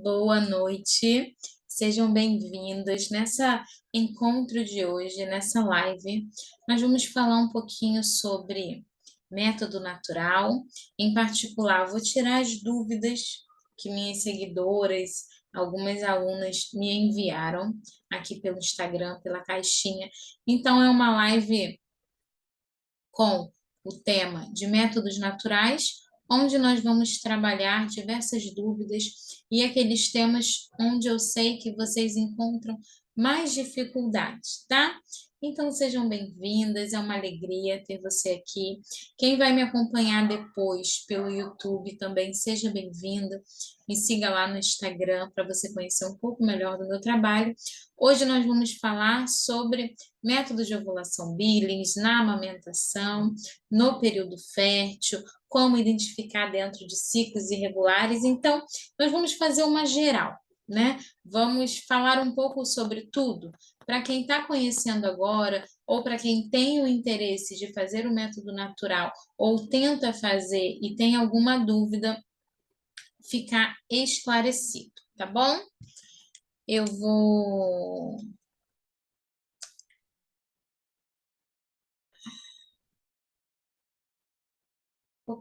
Boa noite, sejam bem-vindos. Nessa encontro de hoje, nessa live, nós vamos falar um pouquinho sobre método natural. Em particular, vou tirar as dúvidas que minhas seguidoras, algumas alunas me enviaram aqui pelo Instagram, pela caixinha. Então, é uma live com o tema de métodos naturais, onde nós vamos trabalhar diversas dúvidas e aqueles temas onde eu sei que vocês encontram mais dificuldades, tá? Então sejam bem-vindas, é uma alegria ter você aqui. Quem vai me acompanhar depois pelo YouTube também, seja bem-vindo. Me siga lá no Instagram para você conhecer um pouco melhor do meu trabalho. Hoje nós vamos falar sobre métodos de ovulação Billings, na amamentação, no período fértil, como identificar dentro de ciclos irregulares. Então, nós vamos fazer uma geral, né? Vamos falar um pouco sobre tudo. Para quem está conhecendo agora, ou para quem tem o interesse de fazer o método natural, ou tenta fazer e tem alguma dúvida, ficar esclarecido, tá bom? Eu vou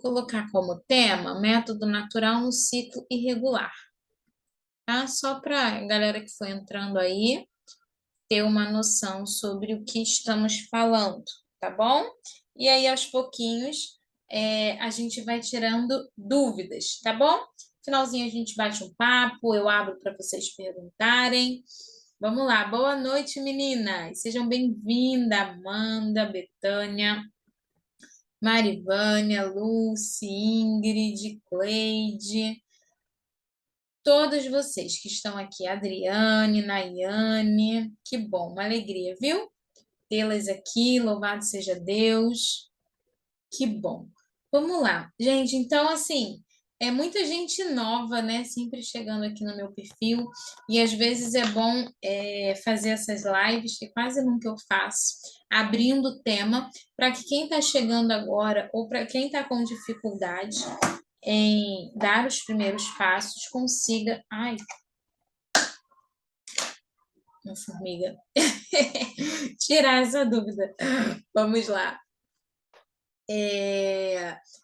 colocar como tema método natural no ciclo irregular, tá? Só para a galera que foi entrando aí ter uma noção sobre o que estamos falando, tá bom? E aí, aos pouquinhos, a gente vai tirando dúvidas, tá bom? Finalzinho a gente bate um papo, eu abro para vocês perguntarem. Vamos lá, boa noite, meninas. Sejam bem-vindas, Amanda, Betânia, Marivânia, Lucy, Ingrid, Cleide, todos vocês que estão aqui, Adriane, Nayane, que bom, uma alegria, viu? Tê-las aqui, louvado seja Deus, que bom. Vamos lá, gente, então, assim, é muita gente nova, né, sempre chegando aqui no meu perfil, e às vezes é bom fazer essas lives, que quase nunca eu faço, abrindo o tema, para que quem está chegando agora, ou para quem está com dificuldade, em dar os primeiros passos, consiga. Ai, uma formiga. Tirar essa dúvida. Vamos lá.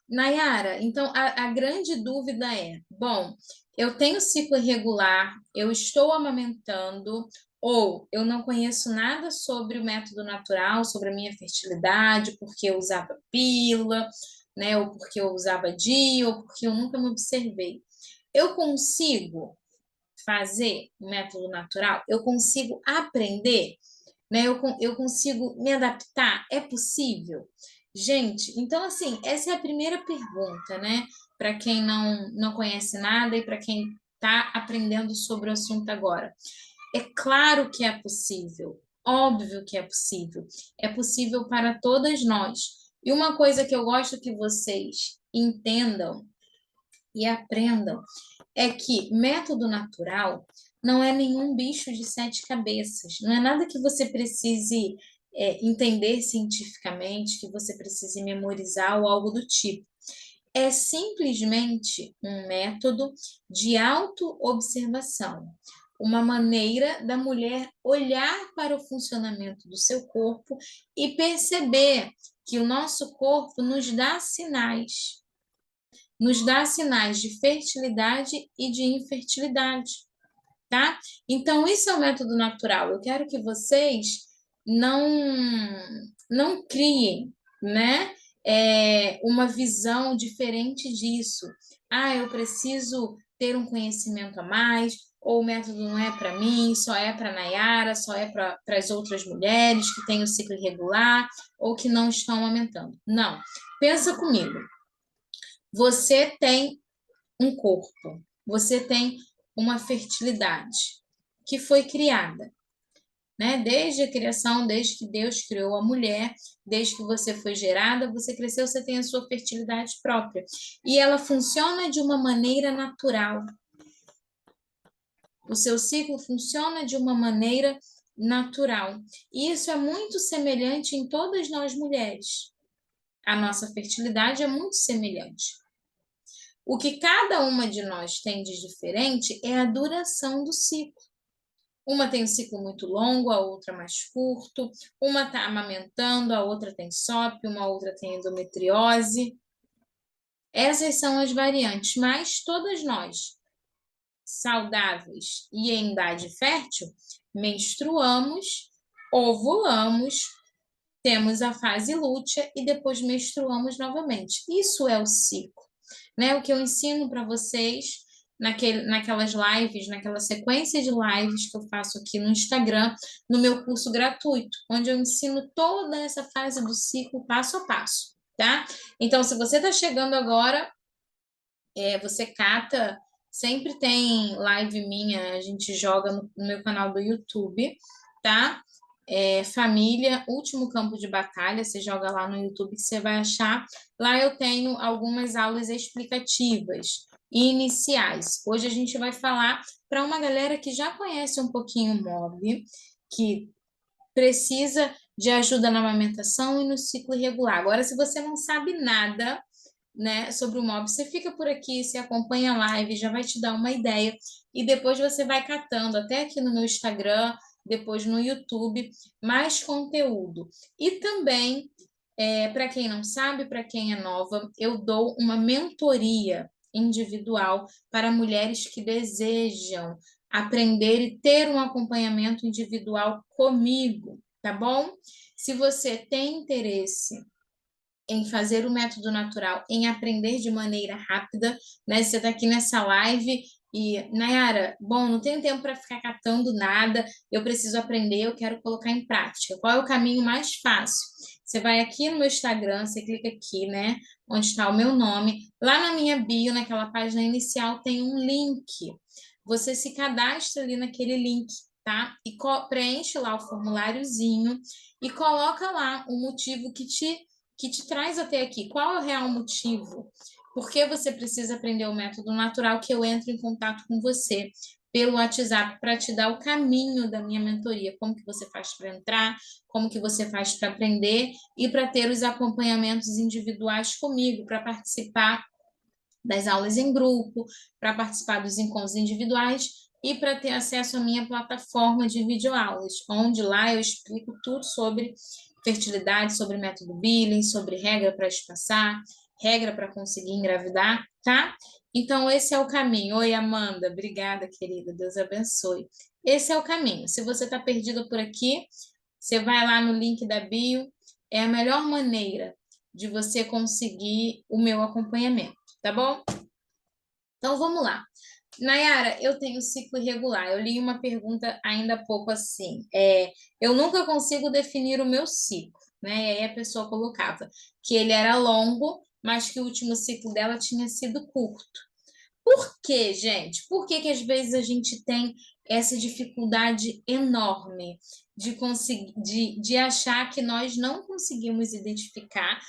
Nayara, então a grande dúvida é: bom, eu tenho ciclo irregular, eu estou amamentando, ou eu não conheço nada sobre o método natural, sobre a minha fertilidade, porque eu usava pílula, né, ou porque eu usava DIU, ou porque eu nunca me observei. Eu consigo fazer o método natural? Eu consigo aprender? Né? Eu consigo me adaptar? É possível? Gente, então, assim, essa é a primeira pergunta, né? Para quem não conhece nada e para quem está aprendendo sobre o assunto agora. É claro que é possível, óbvio que é possível. É possível para todas nós. E uma coisa que eu gosto que vocês entendam e aprendam é que método natural não é nenhum bicho de sete cabeças, não é nada que você precise entender cientificamente, que você precise memorizar ou algo do tipo. É simplesmente um método de autoobservação, uma maneira da mulher olhar para o funcionamento do seu corpo e perceber que o nosso corpo nos dá sinais de fertilidade e de infertilidade, tá? Então, isso é o método natural. Eu quero que vocês não, não criem, né? Uma visão diferente disso. Ah, eu preciso ter um conhecimento a mais, ou o método não é para mim, só é para Nayara, só é para as outras mulheres que têm o ciclo irregular ou que não estão aumentando. Não. Pensa comigo. Você tem um corpo, você tem uma fertilidade que foi criada, né? Desde a criação, desde que Deus criou a mulher, desde que você foi gerada, você cresceu, você tem a sua fertilidade própria. E ela funciona de uma maneira natural. O seu ciclo funciona de uma maneira natural. E isso é muito semelhante em todas nós mulheres. A nossa fertilidade é muito semelhante. O que cada uma de nós tem de diferente é a duração do ciclo. Uma tem um ciclo muito longo, a outra mais curto. Uma está amamentando, a outra tem SOP, uma outra tem endometriose. Essas são as variantes, mas todas nós, saudáveis e em idade fértil, menstruamos, ovulamos, temos a fase lútea e depois menstruamos novamente. Isso é o ciclo, né? O que eu ensino para vocês naquelas lives, naquela sequência de lives que eu faço aqui no Instagram, no meu curso gratuito, onde eu ensino toda essa fase do ciclo passo a passo, tá? Então, se você está chegando agora, você cata, sempre tem live minha, a gente joga no meu canal do YouTube, tá? Família, Último Campo de Batalha, você joga lá no YouTube que você vai achar. Lá eu tenho algumas aulas explicativas e iniciais. Hoje a gente vai falar para uma galera que já conhece um pouquinho o MOB, que precisa de ajuda na amamentação e no ciclo irregular. Agora, se você não sabe nada, né, sobre o MOB, você fica por aqui, você acompanha a live, já vai te dar uma ideia, e depois você vai catando, até aqui no meu Instagram, depois no YouTube, mais conteúdo. E também, para quem não sabe, para quem é nova, eu dou uma mentoria individual para mulheres que desejam aprender e ter um acompanhamento individual comigo, tá bom? Se você tem interesse em fazer o método natural, em aprender de maneira rápida, né? Você está aqui nessa live e, Nayara, bom, não tenho tempo para ficar catando nada, eu preciso aprender, eu quero colocar em prática. Qual é o caminho mais fácil? Você vai aqui no meu Instagram, você clica aqui, né? Onde está o meu nome. Lá na minha bio, naquela página inicial, tem um link. Você se cadastra ali naquele link, tá? E preenche lá o formuláriozinho e coloca lá o motivo que te traz até aqui. Qual é o real motivo? Por que você precisa aprender o método natural que eu entro em contato com você pelo WhatsApp para te dar o caminho da minha mentoria, como que você faz para entrar, como que você faz para aprender e para ter os acompanhamentos individuais comigo, para participar das aulas em grupo, para participar dos encontros individuais e para ter acesso à minha plataforma de videoaulas, onde lá eu explico tudo sobre fertilidade, sobre método Billing, sobre regra para espaçar, regra para conseguir engravidar, tá? Então, esse é o caminho. Oi, Amanda, obrigada, querida, Deus abençoe. Esse é o caminho. Se você está perdido por aqui, você vai lá no link da bio, é a melhor maneira de você conseguir o meu acompanhamento, tá bom? Então, vamos lá. Nayara, eu tenho ciclo irregular. Eu li uma pergunta ainda há pouco assim. Eu nunca consigo definir o meu ciclo, né? E aí a pessoa colocava que ele era longo, mas que o último ciclo dela tinha sido curto. Por quê, gente? Por que que às vezes a gente tem essa dificuldade enorme de conseguir, de achar que nós não conseguimos identificar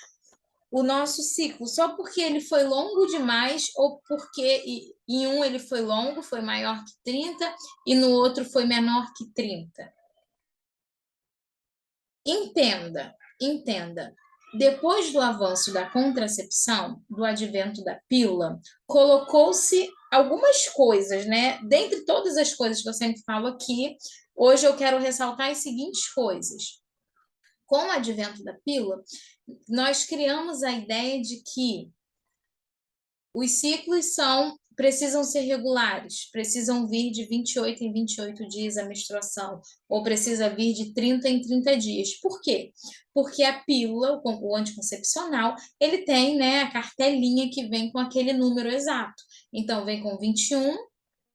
o nosso ciclo, só porque ele foi longo demais ou porque em um ele foi longo, foi maior que 30 e no outro foi menor que 30? Entenda, entenda. Depois do avanço da contracepção, do advento da pílula, colocou-se algumas coisas, né? Dentre todas as coisas que eu sempre falo aqui, hoje eu quero ressaltar as seguintes coisas. Com o advento da pílula, nós criamos a ideia de que os ciclos precisam ser regulares, precisam vir de 28 em 28 dias a menstruação, ou precisa vir de 30 em 30 dias. Por quê? Porque a pílula, o anticoncepcional, ele tem, né, a cartelinha que vem com aquele número exato. Então, vem com 21,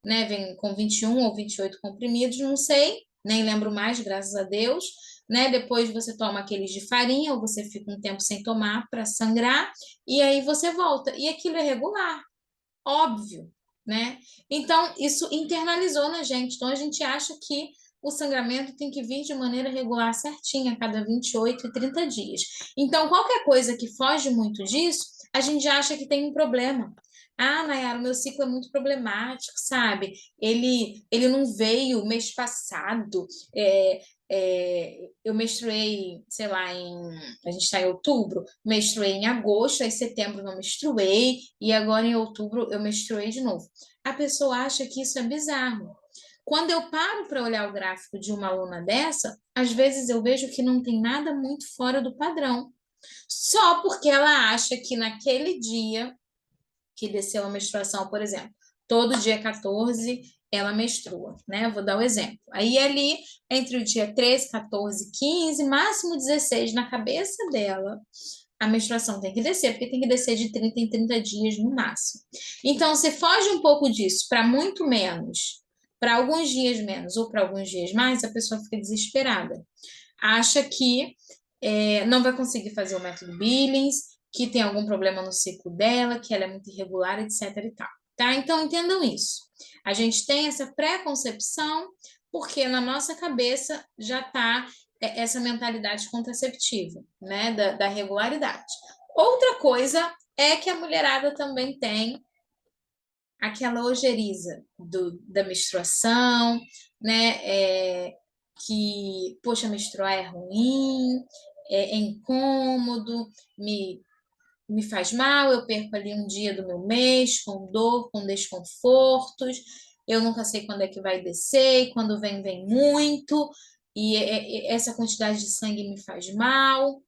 né, vem com 21 ou 28 comprimidos, não sei, nem lembro mais, graças a Deus, né? Depois você toma aqueles de farinha, ou você fica um tempo sem tomar para sangrar, e aí você volta. E aquilo é regular, óbvio, né? Então, isso internalizou na gente. Então, a gente acha que o sangramento tem que vir de maneira regular, certinha, a cada 28 e 30 dias. Então, qualquer coisa que foge muito disso, a gente já acha que tem um problema. Ah, Nayara, o meu ciclo é muito problemático, sabe? Ele não veio mês passado, eu menstruei, sei lá, a gente está em outubro, menstruei em agosto, aí em setembro não menstruei, e agora em outubro eu menstruei de novo. A pessoa acha que isso é bizarro. Quando eu paro para olhar o gráfico de uma aluna dessa, às vezes eu vejo que não tem nada muito fora do padrão. Só porque ela acha que naquele dia que desceu a menstruação, por exemplo, todo dia 14 ela menstrua, né? Vou dar o um exemplo. Aí ali, entre o dia 13, 14, 15, máximo 16, na cabeça dela, a menstruação tem que descer, porque tem que descer de 30 em 30 dias no máximo. Então, você foge um pouco disso para muito menos, para alguns dias menos ou para alguns dias mais, a pessoa fica desesperada. Acha que não vai conseguir fazer o método Billings, que tem algum problema no ciclo dela, que ela é muito irregular, etc e tal. Tá? Então, entendam isso. A gente tem essa pré-concepção porque na nossa cabeça já está essa mentalidade contraceptiva, né, da regularidade. Outra coisa é que a mulherada também tem aquela ojeriza da menstruação, né, que, poxa, menstruar é ruim, é incômodo, me faz mal, eu perco ali um dia do meu mês com dor, com desconfortos, eu nunca sei quando é que vai descer, e quando vem, vem muito, e essa quantidade de sangue me faz mal.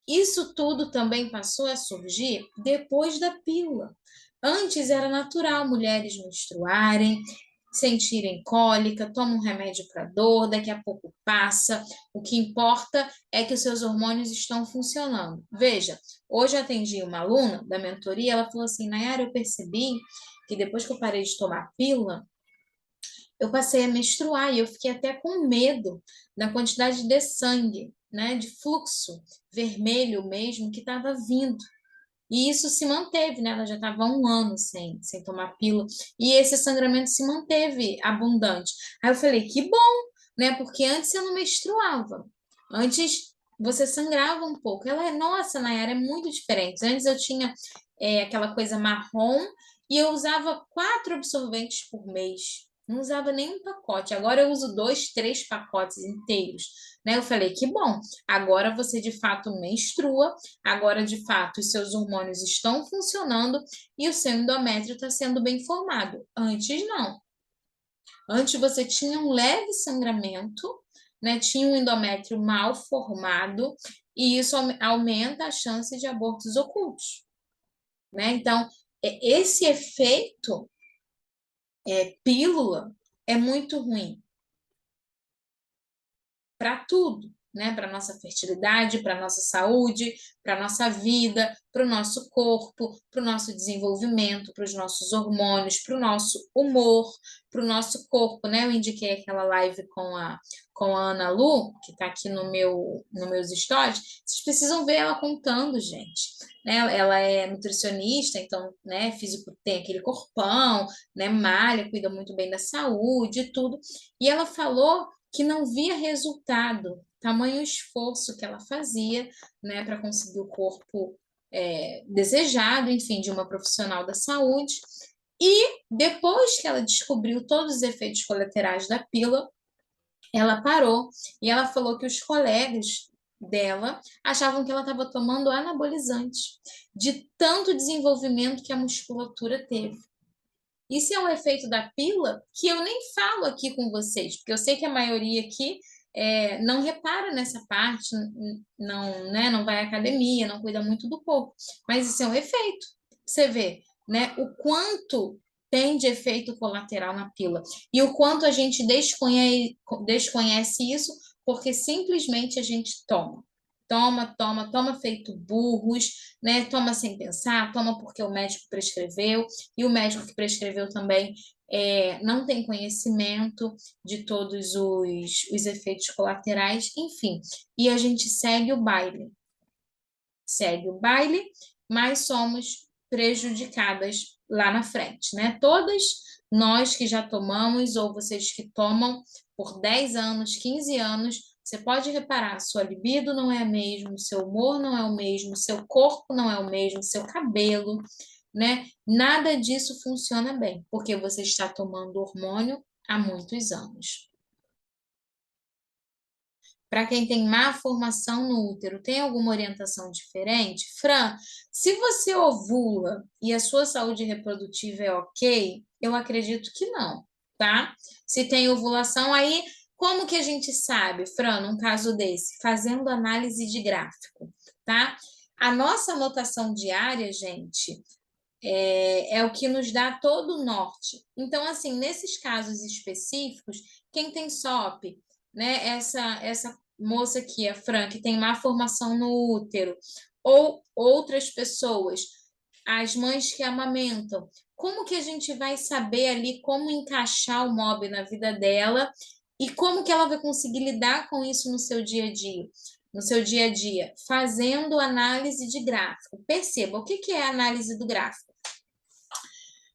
Isso tudo também passou a surgir depois da pílula. Antes era natural mulheres menstruarem, sentirem cólica, tomam um remédio para dor, daqui a pouco passa. O que importa é que os seus hormônios estão funcionando. Veja, hoje eu atendi uma aluna da mentoria, ela falou assim, Nayara, eu percebi que depois que eu parei de tomar pílula, eu passei a menstruar e eu fiquei até com medo da quantidade de sangue, né, de fluxo vermelho mesmo que estava vindo. E isso se manteve, né? Ela já estava há um ano sem tomar pílula. E esse sangramento se manteve abundante. Aí eu falei, que bom, né? Porque antes eu não menstruava. Antes você sangrava um pouco. Ela, nossa, Nayara, é muito diferente. Antes eu tinha aquela coisa marrom e eu usava 4 absorventes por mês. Não usava nenhum pacote. Agora eu uso 2, 3 pacotes inteiros. Né? Eu falei, que bom. Agora você de fato menstrua. Agora, de fato, os seus hormônios estão funcionando e o seu endométrio está sendo bem formado. Antes, não. Antes, você tinha um leve sangramento, né? Tinha um endométrio mal formado e isso aumenta a chance de abortos ocultos, né? Então, esse efeito pílula é muito ruim para tudo, né? Para nossa fertilidade, para nossa saúde, para nossa vida, para o nosso corpo, para o nosso desenvolvimento, para os nossos hormônios, para o nosso humor, para o nosso corpo, né? Eu indiquei aquela live com a Ana Lu, que está aqui no meus stories. Vocês precisam ver ela contando, gente. Né? Ela é nutricionista, então, né, físico tem aquele corpão, né, malha, cuida muito bem da saúde e tudo. E ela falou que não via resultado, tamanho esforço que ela fazia, né, para conseguir o corpo desejado, enfim, de uma profissional da saúde. E depois que ela descobriu todos os efeitos colaterais da pílula, ela parou e ela falou que os colegas dela achavam que ela estava tomando anabolizante, de tanto desenvolvimento que a musculatura teve. Isso é um efeito da pílula que eu nem falo aqui com vocês, porque eu sei que a maioria aqui não repara nessa parte, não, né, não vai à academia, não cuida muito do corpo. Mas isso é um efeito. Você vê, né, o quanto tem de efeito colateral na pílula e o quanto a gente desconhece isso porque simplesmente a gente toma. Toma, toma, toma feito burros, né? Toma sem pensar, toma porque o médico prescreveu, e o médico que prescreveu também não tem conhecimento de todos os efeitos colaterais, enfim. E a gente segue o baile, mas somos prejudicadas lá na frente, né? Todas nós que já tomamos, ou vocês que tomam por 10 anos, 15 anos, você pode reparar, sua libido não é a mesma, seu humor não é o mesmo, seu corpo não é o mesmo, seu cabelo, né? Nada disso funciona bem, porque você está tomando hormônio há muitos anos. para quem tem má formação no útero, tem alguma orientação diferente? Fran, se você ovula e a sua saúde reprodutiva é ok, eu acredito que não, tá? Se tem ovulação, aí como que a gente sabe, Fran, num caso desse? Fazendo análise de gráfico, tá? A nossa anotação diária, gente, é o que nos dá todo o norte. Então, assim, nesses casos específicos, quem tem SOP, né? Essa moça aqui, a Fran, que tem má formação no útero, ou outras pessoas, as mães que amamentam, como que a gente vai saber ali como encaixar o MOB na vida dela e como que ela vai conseguir lidar com isso no seu dia a dia? No seu dia a dia, fazendo análise de gráfico. Perceba, o que que é a análise do gráfico?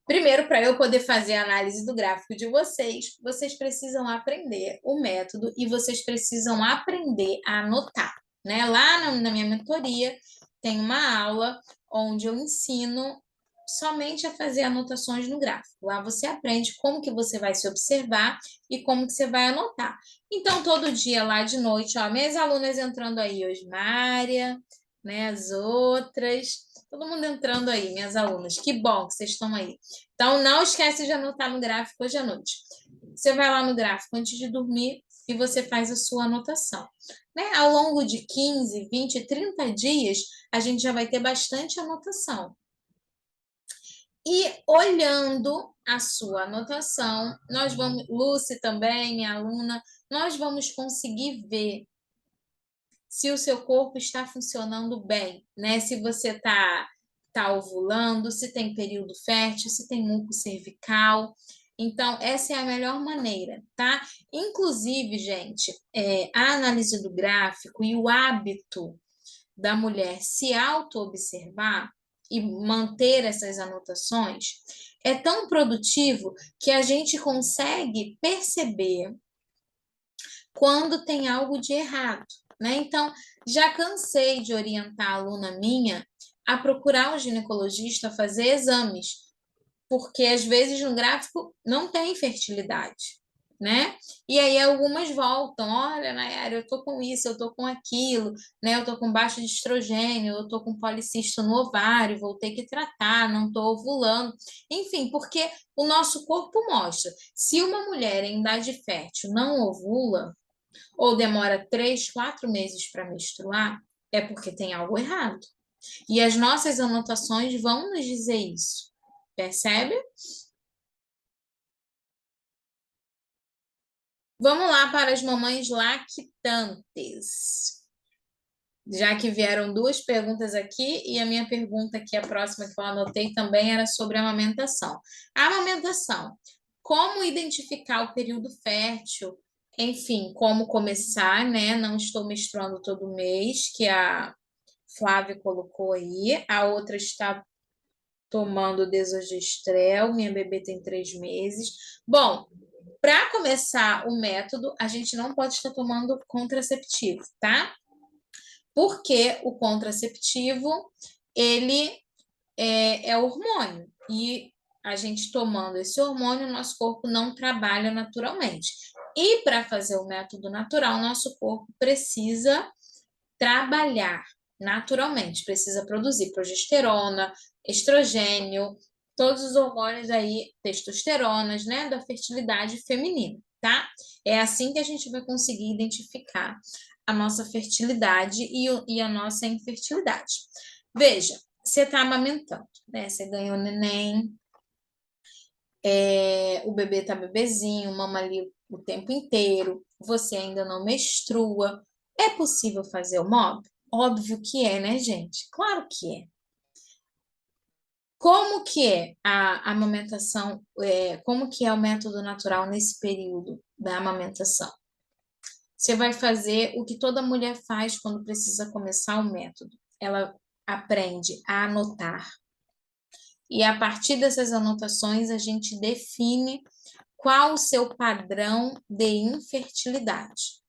Primeiro, para eu poder fazer a análise do gráfico de vocês, vocês precisam aprender o método e vocês precisam aprender a anotar, né? Lá na minha mentoria tem uma aula onde eu ensino somente a fazer anotações no gráfico. Lá você aprende como que você vai se observar e como que você vai anotar. Então, todo dia lá de noite, ó, minhas alunas entrando aí hoje, Mária, né, as outras, todo mundo entrando aí, minhas alunas. Que bom que vocês estão aí. Então, não esquece de anotar no gráfico hoje à noite. Você vai lá no gráfico antes de dormir e você faz a sua anotação. Né? Ao longo de 15, 20, 30 dias, a gente já vai ter bastante anotação. E olhando a sua anotação, nós vamos, Lucy também, minha aluna, nós vamos conseguir ver se o seu corpo está funcionando bem, né? Se você tá ovulando, se tem período fértil, se tem muco cervical. Então, essa é a melhor maneira, tá? Inclusive, gente, a análise do gráfico e o hábito da mulher se auto-observar e manter essas anotações é tão produtivo que a gente consegue perceber quando tem algo de errado, né? Então, já cansei de orientar a aluna minha a procurar um ginecologista, a fazer exames, porque às vezes no gráfico não tem fertilidade, né? E aí algumas voltam, olha, Nayara, eu tô com isso, eu tô com aquilo, né? Eu tô com baixo de estrogênio, eu tô com policisto no ovário, vou ter que tratar, não tô ovulando. Enfim, porque o nosso corpo mostra, se uma mulher em idade fértil não ovula, ou demora 3, 4 meses para menstruar, é porque tem algo errado. E as nossas anotações vão nos dizer isso. Percebe? Vamos lá para as mamães lactantes. Já que vieram duas perguntas aqui, e a minha pergunta aqui, a próxima que eu anotei também era sobre a amamentação. A amamentação. Como identificar o período fértil? Enfim, como começar, né? Não estou menstruando todo mês, que a Flávia colocou aí. A outra está tomando desogestrel. Minha bebê tem 3 meses. Bom, para começar o método, a gente não pode estar tomando contraceptivo, tá? Porque o contraceptivo, ele é hormônio. E a gente tomando esse hormônio, nosso corpo não trabalha naturalmente. E para fazer o método natural, nosso corpo precisa trabalhar naturalmente, precisa produzir progesterona, estrogênio, todos os hormônios aí, testosteronas, né, da fertilidade feminina, tá? É assim que a gente vai conseguir identificar a nossa fertilidade e a nossa infertilidade. Veja, você está amamentando, né? Você ganhou neném, o bebê está bebezinho, mama ali o tempo inteiro, você ainda não menstrua. É possível fazer o MOB? Óbvio que é, né, gente? Claro que é. Como que é a amamentação? Como que é o método natural nesse período da amamentação? Você vai fazer o que toda mulher faz quando precisa começar o método. Ela aprende a anotar. E a partir dessas anotações, a gente define qual o seu padrão de infertilidade.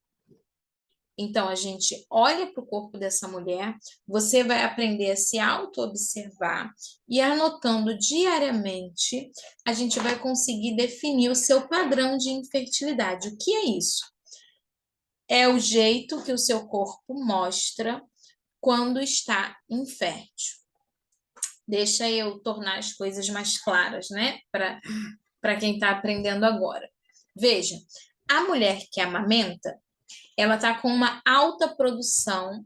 Então, a gente olha para o corpo dessa mulher, você vai aprender a se auto-observar e anotando diariamente, a gente vai conseguir definir o seu padrão de infertilidade. O que é isso? é o jeito que o seu corpo mostra quando está infértil. Deixa eu tornar as coisas mais claras, né? Para quem está aprendendo agora. Veja, a mulher que amamenta, ela está com uma alta produção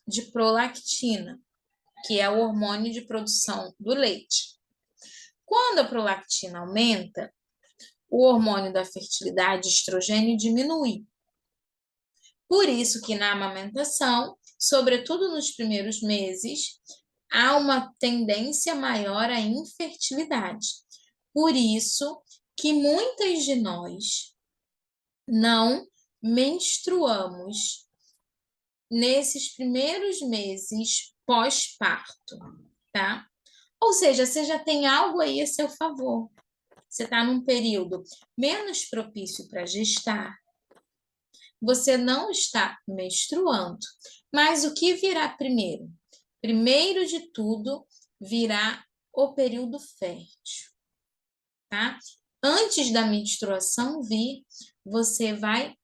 de prolactina, que é o hormônio de produção do leite. Quando a prolactina aumenta, o hormônio da fertilidade, estrogênio, diminui. Por isso que na amamentação, sobretudo nos primeiros meses, há uma tendência maior à infertilidade. Por isso que muitas de nós não menstruamos nesses primeiros meses pós-parto, tá? Ou seja, você já tem algo aí a seu favor. Você está num período menos propício para gestar, você não está menstruando. Mas o que virá primeiro? Primeiro de tudo, virá o período fértil, tá? Antes da menstruação vir, você vai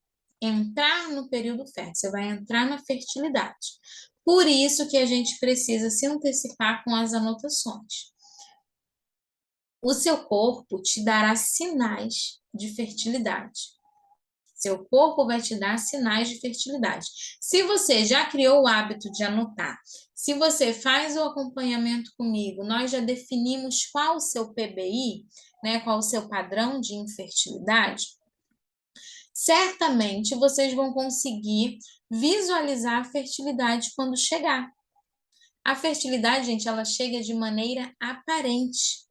entrar no período fértil, você vai entrar na fertilidade. Por isso que a gente precisa se antecipar com as anotações. O seu corpo te dará sinais de fertilidade. Seu corpo vai te dar sinais de fertilidade. Se você já criou o hábito de anotar, se você faz o acompanhamento comigo, nós já definimos qual o seu PBI, né, qual o seu padrão de infertilidade, certamente vocês vão conseguir visualizar a fertilidade quando chegar. A fertilidade, gente, ela chega de maneira aparente.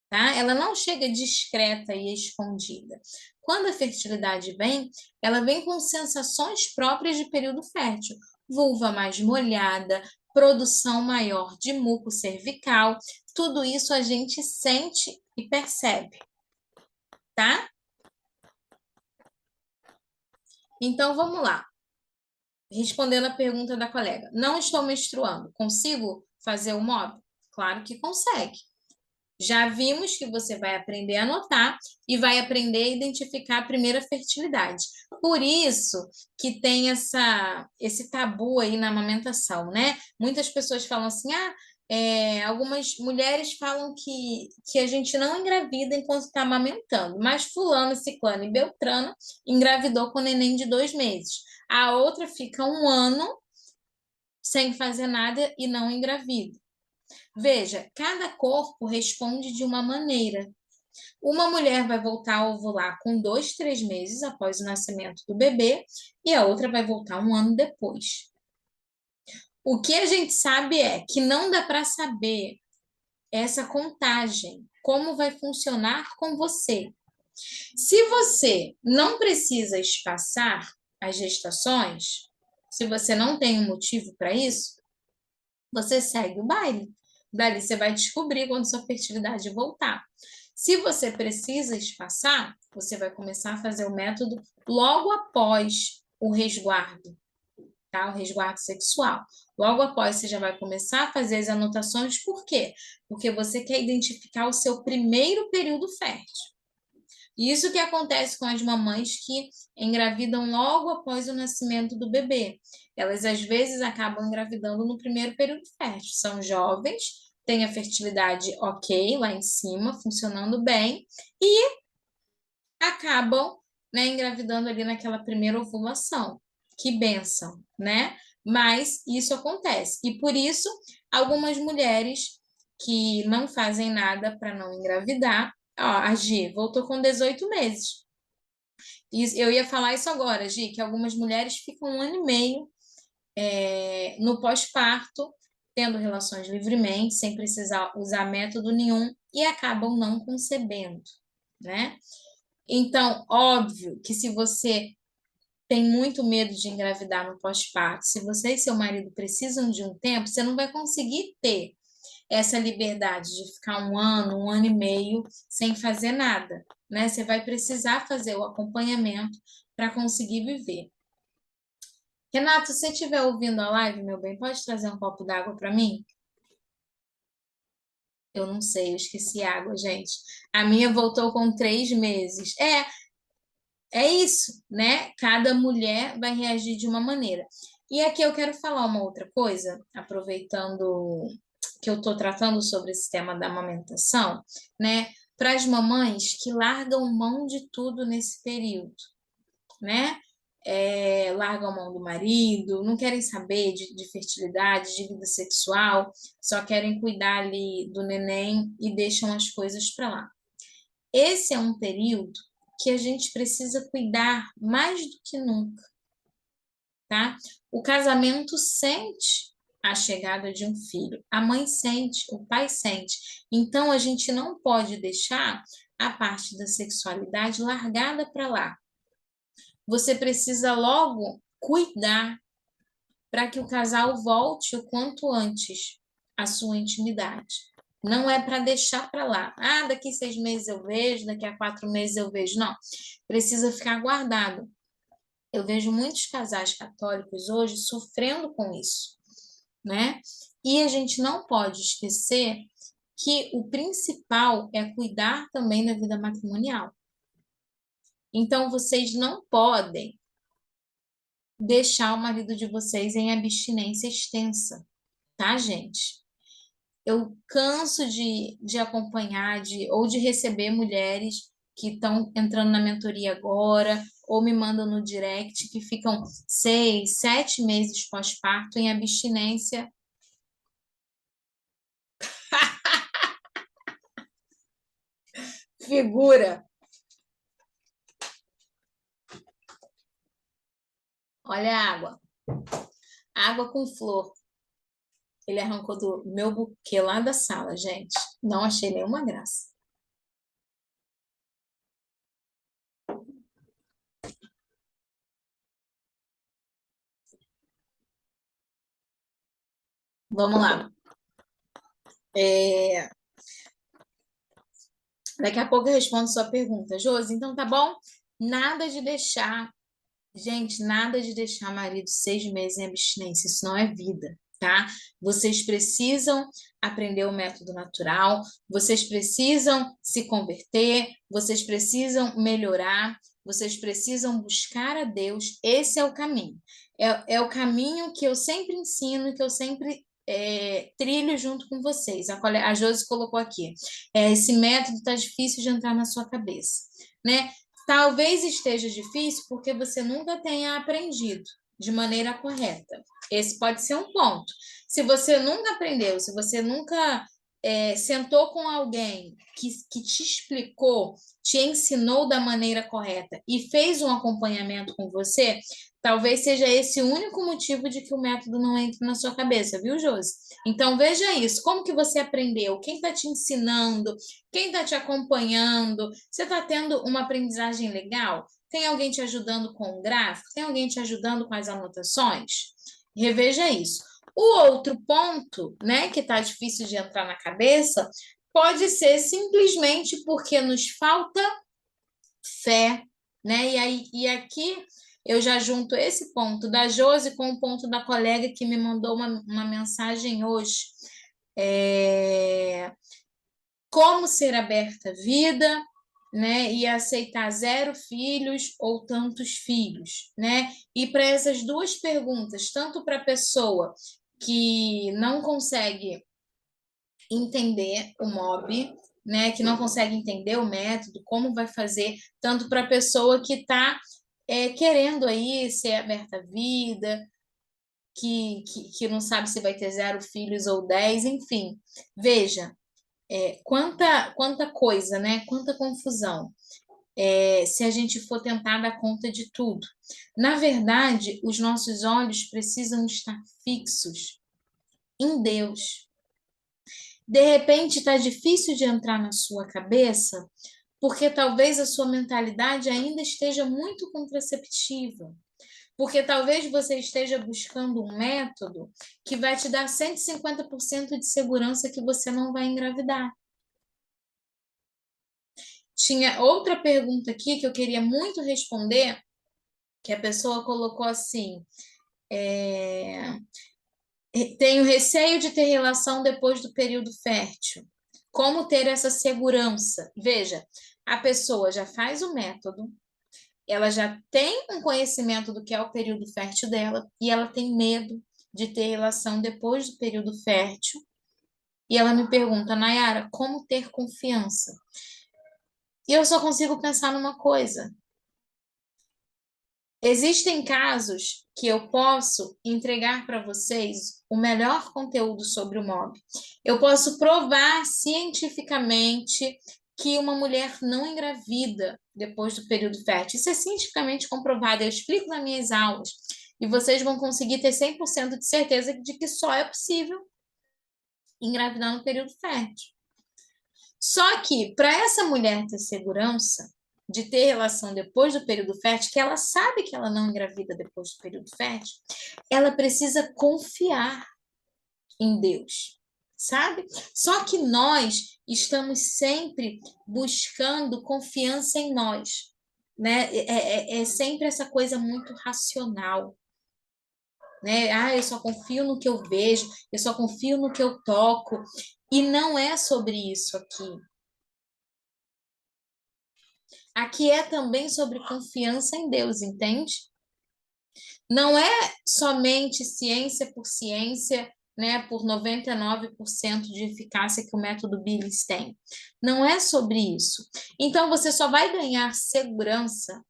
Tá? Ela não chega discreta e escondida. Quando a fertilidade vem, ela vem com sensações próprias de período fértil. Vulva mais molhada, produção maior de muco cervical, tudo isso a gente sente e percebe, tá? Então, vamos lá. Respondendo a pergunta da colega. Não estou menstruando, consigo fazer o MOB? Claro que consegue. Já vimos que você vai aprender a anotar e vai aprender a identificar a primeira fertilidade. Por isso que tem esse tabu aí na amamentação, né? Muitas pessoas falam assim, algumas mulheres falam que a gente não engravida enquanto está amamentando, mas fulano, ciclano e beltrano engravidou com neném de 2 meses. A outra fica 1 ano sem fazer nada e não engravida. Veja, cada corpo responde de uma maneira. Uma mulher vai voltar a ovular com 2, 3 meses após o nascimento do bebê e a outra vai voltar 1 ano depois. O que a gente sabe é que não dá para saber essa contagem, como vai funcionar com você. Se você não precisa espaçar as gestações, se você não tem um motivo para isso, você segue o baile. Dali você vai descobrir quando sua fertilidade voltar. Se você precisa espaçar, você vai começar a fazer o método logo após o resguardo, tá? O resguardo sexual. Logo após, você já vai começar a fazer as anotações. Por quê? Porque você quer identificar o seu primeiro período fértil. Isso que acontece com as mamães que engravidam logo após o nascimento do bebê. Elas, às vezes, acabam engravidando no primeiro período fértil. São jovens, têm a fertilidade ok lá em cima, funcionando bem, e acabam, né, engravidando ali naquela primeira ovulação. Que bênção, né? Mas isso acontece. E por isso, algumas mulheres que não fazem nada para não engravidar. Ó, a Gi voltou com 18 meses. E eu ia falar isso agora, Gi, que algumas mulheres ficam 1 ano e meio no pós-parto, tendo relações livremente, sem precisar usar método nenhum, e acabam não concebendo, né? Então, óbvio que se você tem muito medo de engravidar no pós-parto, se você e seu marido precisam de um tempo, você não vai conseguir ter essa liberdade de ficar 1 ano e meio sem fazer nada, né? Você vai precisar fazer o acompanhamento para conseguir viver. Renato, se você estiver ouvindo a live, meu bem, pode trazer um copo d'água para mim? Eu não sei, eu esqueci água, gente. A minha voltou com 3 meses. é isso, né? Cada mulher vai reagir de uma maneira. E aqui eu quero falar uma outra coisa, aproveitando que eu estou tratando sobre esse tema da amamentação, né? Para as mamães que largam mão de tudo nesse período, né? Largam mão do marido, não querem saber de fertilidade, de vida sexual, só querem cuidar ali do neném e deixam as coisas para lá. Esse é um período que a gente precisa cuidar mais do que nunca, tá? O casamento sente a chegada de um filho, a mãe sente, o pai sente. Então a gente não pode deixar a parte da sexualidade largada para lá. Você precisa logo cuidar para que o casal volte o quanto antes à sua intimidade. Não é para deixar para lá. Ah, daqui 6 meses eu vejo, daqui a 4 meses eu vejo. Não, precisa ficar guardado. Eu vejo muitos casais católicos hoje sofrendo com isso, né? E a gente não pode esquecer que o principal é cuidar também da vida matrimonial. Então, vocês não podem deixar o marido de vocês em abstinência extensa, tá, gente? Eu canso de acompanhar ou de receber mulheres que estão entrando na mentoria agora, ou me mandam no direct, que ficam 6, 7 meses pós-parto em abstinência. Figura. Olha a água. Água com flor. Ele arrancou do meu buquê lá da sala, gente. Não achei nenhuma graça. Vamos lá. Daqui a pouco eu respondo sua pergunta, Josi. Então tá bom? Nada de deixar, gente, nada de deixar marido 6 meses em abstinência. Isso não é vida, tá? Vocês precisam aprender o método natural, vocês precisam se converter, vocês precisam melhorar, vocês precisam buscar a Deus. Esse é o caminho. É o caminho que eu sempre ensino, que eu sempre trilho junto com vocês. A Josi colocou aqui. Esse método está difícil de entrar na sua cabeça, né? Talvez esteja difícil porque você nunca tenha aprendido de maneira correta. Esse pode ser um ponto. Se você nunca aprendeu, se você nunca sentou com alguém que te explicou, te ensinou da maneira correta e fez um acompanhamento com você, talvez seja esse o único motivo de que o método não entre na sua cabeça, viu, Josi? Então veja isso, como que você aprendeu? Quem está te ensinando? Quem está te acompanhando? Você está tendo uma aprendizagem legal? Tem alguém te ajudando com o gráfico? Tem alguém te ajudando com as anotações? Reveja isso. O outro ponto, né, que está difícil de entrar na cabeça, pode ser simplesmente porque nos falta fé, né? E aqui eu já junto esse ponto da Josi com o ponto da colega que me mandou uma mensagem hoje. Como ser aberta à vida, né? E aceitar 0 filhos ou tantos filhos, né? E para essas duas perguntas, tanto para a pessoa que não consegue entender o MOB, né? Que não consegue entender o método, como vai fazer, tanto para a pessoa que está querendo aí ser aberta à vida, que não sabe se vai ter 0 filhos ou 10, enfim. Veja, quanta coisa, né? Quanta confusão. Se a gente for tentar dar conta de tudo. Na verdade, os nossos olhos precisam estar fixos em Deus. De repente, está difícil de entrar na sua cabeça, porque talvez a sua mentalidade ainda esteja muito contraceptiva. Porque talvez você esteja buscando um método que vai te dar 150% de segurança que você não vai engravidar. Tinha outra pergunta aqui que eu queria muito responder, que a pessoa colocou assim: tenho receio de ter relação depois do período fértil. Como ter essa segurança? Veja, a pessoa já faz o método, ela já tem um conhecimento do que é o período fértil dela e ela tem medo de ter relação depois do período fértil. E ela me pergunta, Nayara, como ter confiança? E eu só consigo pensar numa coisa. Existem casos que eu posso entregar para vocês o melhor conteúdo sobre o MOB. Eu posso provar cientificamente que uma mulher não engravida depois do período fértil. Isso é cientificamente comprovado. Eu explico nas minhas aulas. E vocês vão conseguir ter 100% de certeza de que só é possível engravidar no período fértil. Só que, para essa mulher ter segurança de ter relação depois do período fértil, que ela sabe que ela não engravida depois do período fértil, ela precisa confiar em Deus, sabe? Só que nós estamos sempre buscando confiança em nós, né? É sempre essa coisa muito racional, né? Ah, eu só confio no que eu vejo, eu só confio no que eu toco, e não é sobre isso aqui. Aqui é também sobre confiança em Deus, entende? Não é somente ciência por ciência, né, por 99% de eficácia que o método Billis tem. Não é sobre isso. Então, você só vai ganhar segurança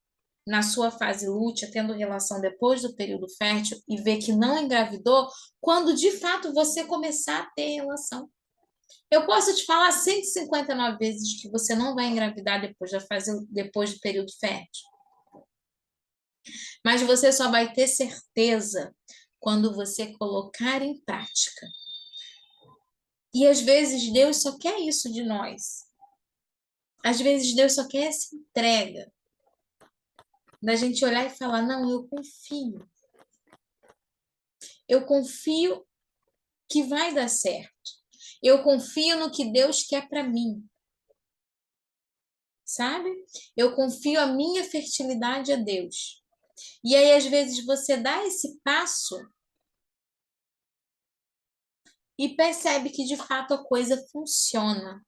na sua fase lútea, tendo relação depois do período fértil e ver que não engravidou, quando de fato você começar a ter relação. Eu posso te falar 159 vezes que você não vai engravidar depois da fase, depois do período fértil. Mas você só vai ter certeza quando você colocar em prática. E às vezes Deus só quer isso de nós. Às vezes Deus só quer essa entrega. Da gente olhar e falar: não, eu confio. Eu confio que vai dar certo. Eu confio no que Deus quer para mim. Sabe? Eu confio a minha fertilidade a Deus. E aí, às vezes, você dá esse passo e percebe que de fato a coisa funciona.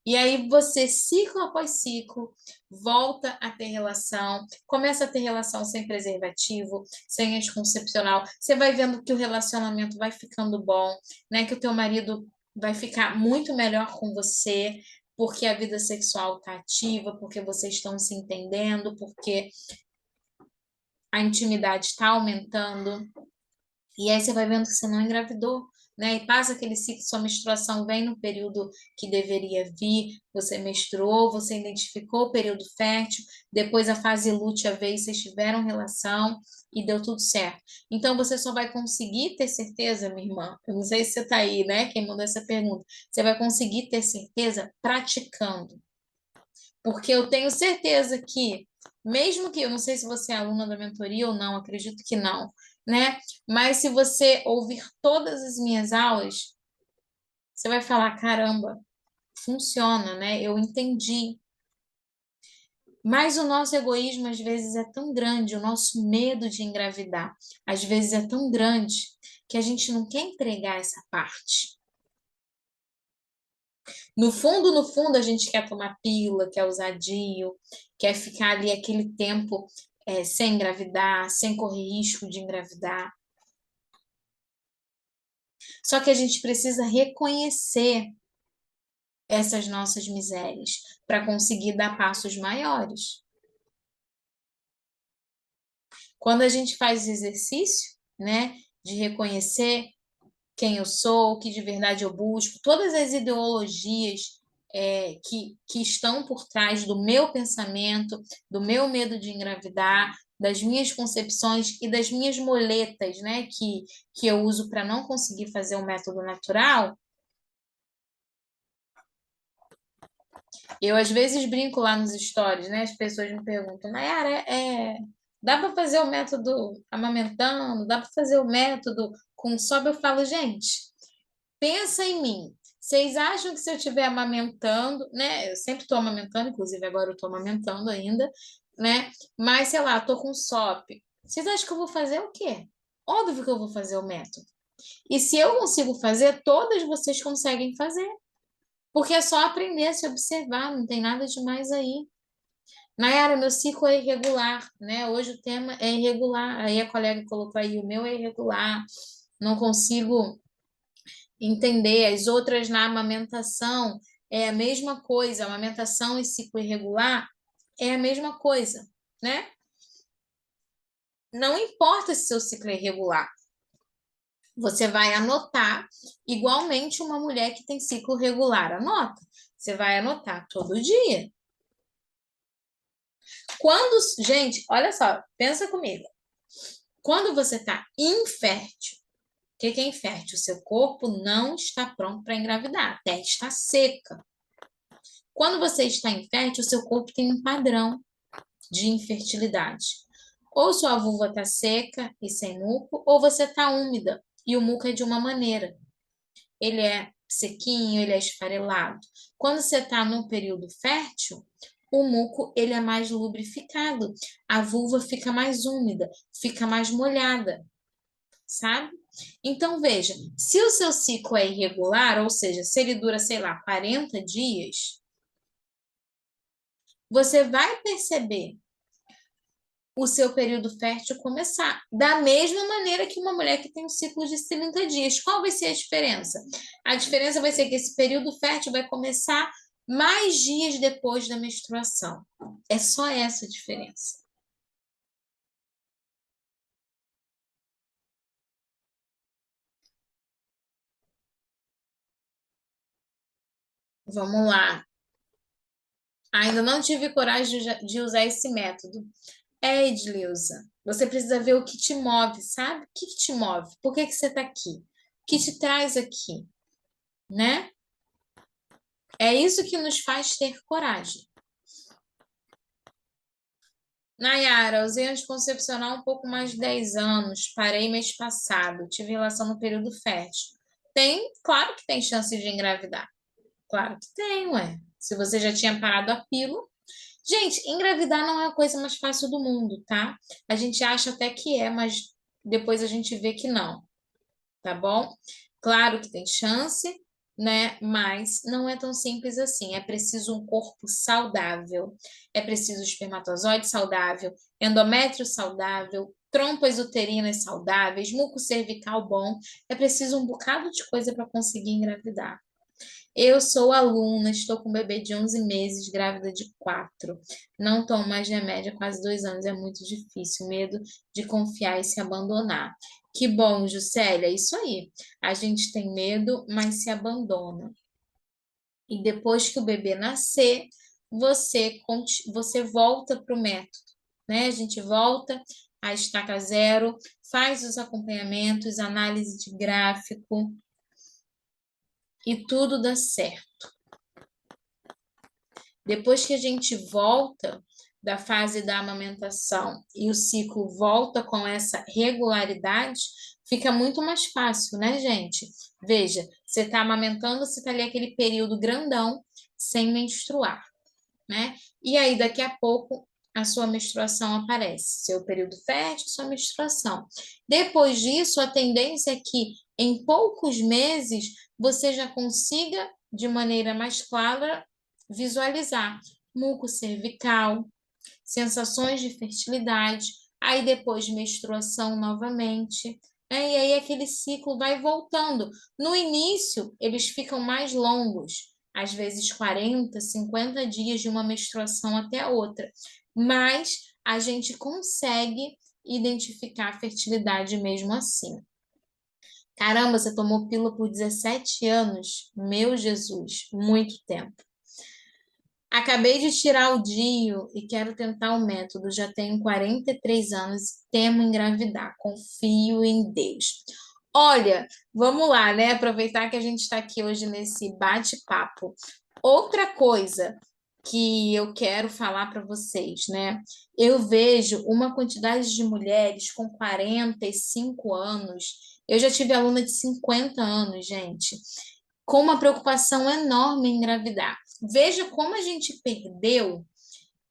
E aí você, ciclo após ciclo, volta a ter relação, começa a ter relação sem preservativo, sem anticoncepcional. Você vai vendo que o relacionamento vai ficando bom, né? Que o teu marido vai ficar muito melhor com você, porque a vida sexual está ativa, porque vocês estão se entendendo, porque a intimidade está aumentando. E aí você vai vendo que você não engravidou, né? E passa aquele ciclo, sua menstruação vem no período que deveria vir, você menstruou, você identificou o período fértil, depois a fase lútea veio, vocês tiveram relação e deu tudo certo. Então você só vai conseguir ter certeza, minha irmã, eu não sei se você está aí, né? Quem mandou essa pergunta, você vai conseguir ter certeza praticando. Porque eu tenho certeza que, mesmo que, eu não sei se você é aluna da mentoria ou não, acredito que não, né? Mas se você ouvir todas as minhas aulas, você vai falar: caramba, funciona, né? Eu entendi. Mas o nosso egoísmo às vezes é tão grande, o nosso medo de engravidar às vezes é tão grande que a gente não quer entregar essa parte. No fundo, a gente quer tomar pílula, quer usar DIU, quer ficar ali aquele tempo sem engravidar, sem correr risco de engravidar. Só que a gente precisa reconhecer essas nossas misérias para conseguir dar passos maiores. Quando a gente faz exercício, né, de reconhecer quem eu sou, o que de verdade eu busco, todas as ideologias que estão por trás do meu pensamento, do meu medo de engravidar, das minhas concepções e das minhas moletas, né, que eu uso para não conseguir fazer o método natural. Eu às vezes brinco lá nos stories, né? As pessoas me perguntam: Nayara, dá para fazer o método amamentando? Dá para fazer o método com sobe? Eu falo: gente, pensa em mim. Vocês acham que se eu estiver amamentando, né? Eu sempre estou amamentando, inclusive agora eu estou amamentando ainda, né? Mas sei lá, estou com SOP. Vocês acham que eu vou fazer o quê? Óbvio que eu vou fazer o método. E se eu consigo fazer, todas vocês conseguem fazer. Porque é só aprender a se observar, não tem nada demais aí. Nayara, meu ciclo é irregular, né? Hoje o tema é irregular. Aí a colega colocou aí, o meu é irregular. Não consigo entender. As outras na amamentação é a mesma coisa. Amamentação e ciclo irregular é a mesma coisa, né? Não importa se seu ciclo é irregular. Você vai anotar igualmente uma mulher que tem ciclo regular. Anota. Você vai anotar todo dia. Quando, gente, olha só, pensa comigo. Quando você está infértil, o que é infértil? O seu corpo não está pronto para engravidar, a terra está seca. Quando você está infértil, o seu corpo tem um padrão de infertilidade. Ou sua vulva está seca e sem muco, ou você está úmida e o muco é de uma maneira. Ele é sequinho, ele é esfarelado. Quando você está num período fértil, o muco ele é mais lubrificado, a vulva fica mais úmida, fica mais molhada, sabe? Então veja, se o seu ciclo é irregular, ou seja, se ele dura, sei lá, 40 dias, você vai perceber o seu período fértil começar. Da mesma maneira que uma mulher que tem um ciclo de 30 dias. Qual vai ser a diferença? A diferença vai ser que esse período fértil vai começar mais dias depois da menstruação. É só essa a diferença. Vamos lá. Ainda não tive coragem de usar esse método. É, Edileuza, você precisa ver o que te move, sabe? O que te move? Por que você está aqui? O que te traz aqui, né? É isso que nos faz ter coragem. Nayara, usei anticoncepcional há um pouco mais de 10 anos, parei mês passado, tive relação no período fértil. Tem, claro que tem chance de engravidar. Claro que tem, ué. Se você já tinha parado a pílula. Gente, engravidar não é a coisa mais fácil do mundo, tá? A gente acha até que é, mas depois a gente vê que não, tá bom? Claro que tem chance, né? Mas não é tão simples assim. É preciso um corpo saudável, é preciso espermatozoide saudável, endométrio saudável, trompas uterinas saudáveis, muco cervical bom. É preciso um bocado de coisa para conseguir engravidar. Eu sou aluna, estou com um bebê de 11 meses, grávida de 4. Não tomo mais remédio há quase 2 anos, é muito difícil, medo de confiar e se abandonar. Que bom, Juscelia, é isso aí. A gente tem medo, mas se abandona. E depois que o bebê nascer, você volta para o método, né? A gente volta à estaca zero, faz os acompanhamentos, análise de gráfico e tudo dá certo. Depois que a gente volta da fase da amamentação e o ciclo volta com essa regularidade, fica muito mais fácil, né, gente? Veja, você está amamentando, você está ali aquele período grandão sem menstruar, né? E aí, daqui a pouco, a sua menstruação aparece, seu período fértil, sua menstruação. Depois disso, a tendência é que em poucos meses você já consiga, de maneira mais clara, visualizar muco cervical, sensações de fertilidade, aí depois menstruação novamente, né? E aí aquele ciclo vai voltando. No início, eles ficam mais longos, às vezes 40, 50 dias de uma menstruação até a outra, mas a gente consegue identificar a fertilidade mesmo assim. Caramba, você tomou pílula por 17 anos? Meu Jesus, muito tempo. Acabei de tirar o DIU e quero tentar o método. Já tenho 43 anos e temo engravidar. Confio em Deus. Olha, vamos lá, né? Aproveitar que a gente está aqui hoje nesse bate-papo. Outra coisa que eu quero falar para vocês, né? Eu vejo uma quantidade de mulheres com 45 anos. Eu já tive aluna de 50 anos, gente, com uma preocupação enorme em engravidar. Veja como a gente perdeu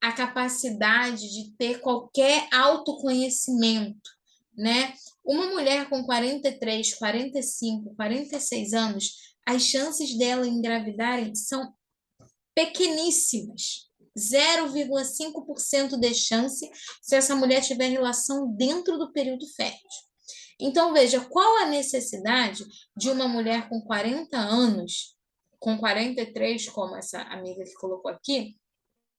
a capacidade de ter qualquer autoconhecimento, né? Uma mulher com 43, 45, 46 anos, as chances dela engravidarem são pequeníssimas. 0,5% de chance se essa mulher tiver relação dentro do período fértil. Então, veja, qual a necessidade de uma mulher com 40 anos, com 43, como essa amiga que colocou aqui,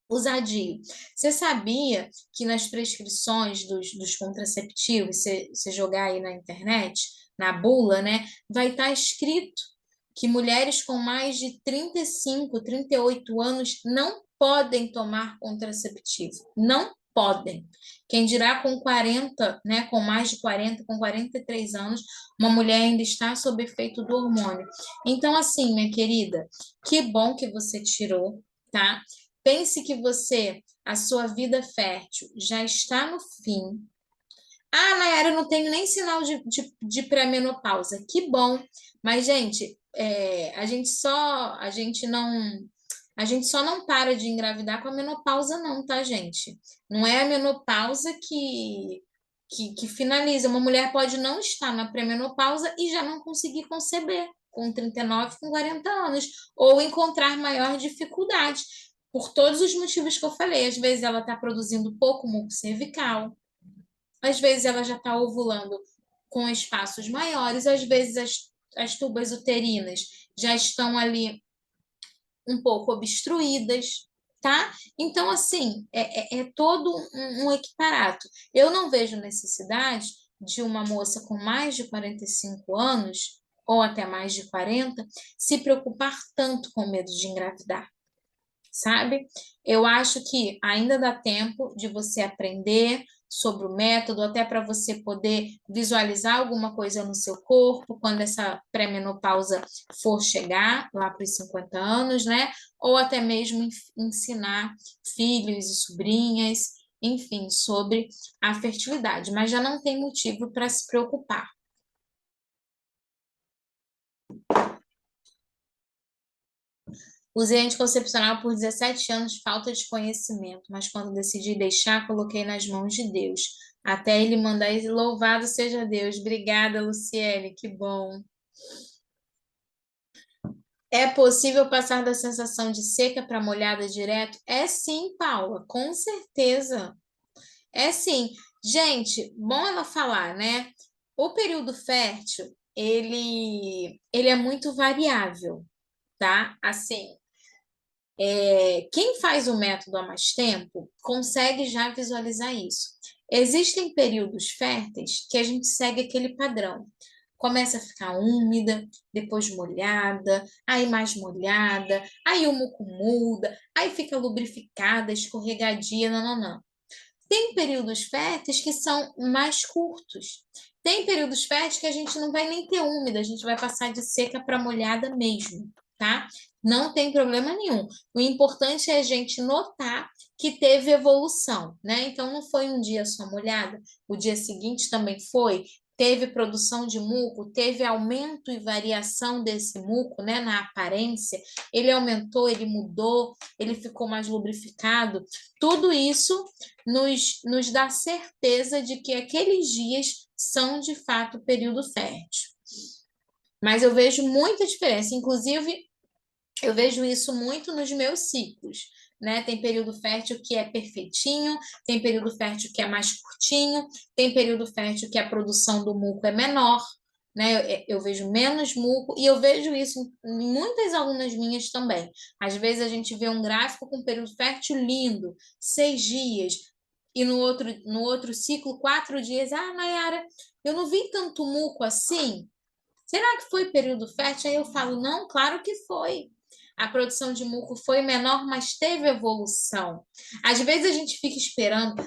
usar DIU? Você sabia que nas prescrições dos contraceptivos, você jogar aí na internet, na bula, né, vai estar escrito que mulheres com mais de 35, 38 anos não podem tomar contraceptivo. Não podem. Quem dirá com 40, né, com mais de 40, com 43 anos, uma mulher ainda está sob efeito do hormônio. Então, assim, minha querida, que bom que você tirou, tá? Pense que a sua vida fértil já está no fim. Ah, Nayara, eu não tenho nem sinal de pré-menopausa. Que bom. Mas, gente, a gente só não para de engravidar com a menopausa, não, tá, gente? Não é a menopausa que finaliza. Uma mulher pode não estar na pré-menopausa e já não conseguir conceber com 39, com 40 anos, ou encontrar maior dificuldade, por todos os motivos que eu falei. Às vezes ela está produzindo pouco muco cervical, às vezes ela já está ovulando com espaços maiores, às vezes as tubas uterinas já estão ali um pouco obstruídas, tá? Então, assim, é todo um equiparato. Eu não vejo necessidade de uma moça com mais de 45 anos, ou até mais de 40, se preocupar tanto com medo de engravidar, sabe? Eu acho que ainda dá tempo de você aprender sobre o método, até para você poder visualizar alguma coisa no seu corpo quando essa pré-menopausa for chegar lá para os 50 anos, né? Ou até mesmo ensinar filhos e sobrinhas, enfim, sobre a fertilidade, mas já não tem motivo para se preocupar. Usei anticoncepcional por 17 anos, falta de conhecimento, mas quando decidi deixar, coloquei nas mãos de Deus. Até ele mandar, e louvado seja Deus. Obrigada, Luciele, que bom. É possível passar da sensação de seca para molhada direto? É sim, Paula, com certeza. É sim. Gente, bom ela falar, né? O período fértil, ele é muito variável, tá? Assim, quem faz o método há mais tempo consegue já visualizar isso. Existem períodos férteis que a gente segue aquele padrão. Começa a ficar úmida, depois molhada, aí mais molhada, aí o muco muda, aí fica lubrificada, escorregadia, não, não, não. Tem períodos férteis que são mais curtos. Tem períodos férteis que a gente não vai nem ter úmida, a gente vai passar de seca para molhada mesmo, tá? Não tem problema nenhum. O importante é a gente notar que teve evolução, né? Então não foi um dia só molhada, o dia seguinte também foi. Teve produção de muco, teve aumento e variação desse muco, né, na aparência. Ele aumentou, ele mudou, ele ficou mais lubrificado. Tudo isso nos dá certeza de que aqueles dias são de fato período fértil. Mas eu vejo muita diferença, inclusive eu vejo isso muito nos meus ciclos, né? Tem período fértil que é perfeitinho, tem período fértil que é mais curtinho, tem período fértil que a produção do muco é menor, né? Eu vejo menos muco e eu vejo isso em muitas alunas minhas também. Às vezes a gente vê um gráfico com período fértil lindo, 6 dias, e no outro ciclo, 4 dias. Ah, Nayara, eu não vi tanto muco assim. Será que foi período fértil? Aí eu falo, não, claro que foi. A produção de muco foi menor, mas teve evolução. Às vezes a gente fica esperando,